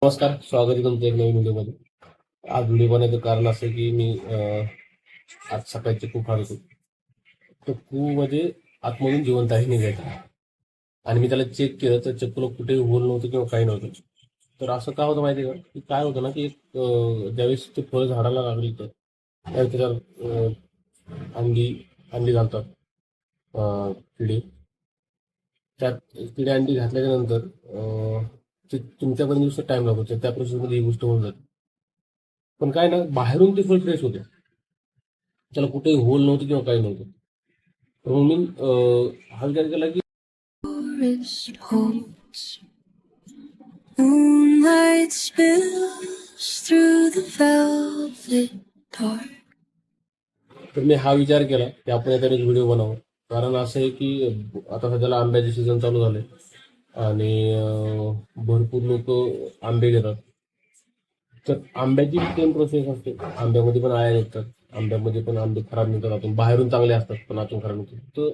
नमस्कार, स्वागत आहे तुमचं एक नवीन व्हिडिओमध्ये. आज व्हिडिओ बनवायचं कारण असं की मी आज सकाळी चिक्कू खात होतो. तर चिक्कूमध्ये आतमधून जिवंत आहे निघायचं आणि मी त्याला चेक केलं तर चिक्कूला कुठेही होल नव्हतं किंवा काही नव्हतं. तर असं का होतं माहिती आहे का, की काय होतं ना की ज्यावेळेस ते फळ झाडाला लागली तर त्यावेळेस त्याच्यावर अंडी अंडी घालतात किडे. त्यात किडे अंडी घातल्याच्या नंतर ते तुमच्यापर्यंत दिवसात टाइम लागतो, त्या प्रोसेसमध्ये ही गोष्ट होऊन जाते. पण काय ना, बाहेरून ते फळ फ्रेश होते, त्याला कुठेही होल नव्हतं किंवा काही नव्हतं. तर मग मी हा विचार केला की forest holds. Moonlight spills through the velvet dark. तर मी हा विचार केला की आपण याच्यावर एक व्हिडिओ बनावं. कारण असं आहे की आता सध्याला आंब्याचे सीझन चालू झाले आणि भरपूर लोक आंबे घेतात. तर आंब्याची सेम प्रोसेस असते, आंब्यामध्ये पण आळ्या निघतात, आंब्यामध्ये पण आंबे खराब निघतात, आतून बाहेरून चांगले असतात पण आतून खराब निघतात. तर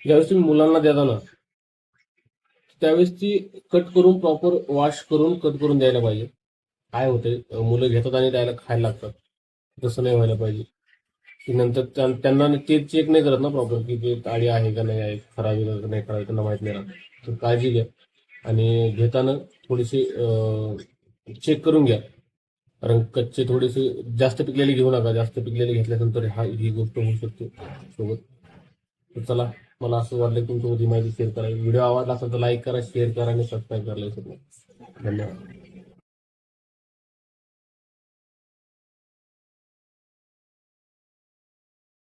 ज्यावेळेस तुम्ही मुलांना देता ना, त्यावेळेस ती कट करून प्रॉपर वॉश करून कट करून द्यायला पाहिजे. काय होतंय, मुलं घेतात आणि द्यायला खायला लागतात. तसं नाही व्हायला पाहिजे. की नंतर त्यांना ते चेक नाही करत ना प्रॉपर, की ते ताडी आहे का नाही आहे, खराब आहे का नाही खराब आहे, त्यांना माहित नाही राहत. तर काळजी घ्या आणि घेताना थोडीशी चेक करून घ्या. कारण कच्चे थोडेसे जास्त पिकलेले घेऊ नका, जास्त पिकलेले घेतल्यानंतर ही गोष्ट होऊ शकते सोबत. तर चला, मला असं वाटलं की तुमच्यामध्ये माहिती शेअर करावी. व्हिडिओ आवडला असेल तर लाईक करा, शेअर करा आणि सबस्क्राईब करायला विसरू नका. धन्यवाद.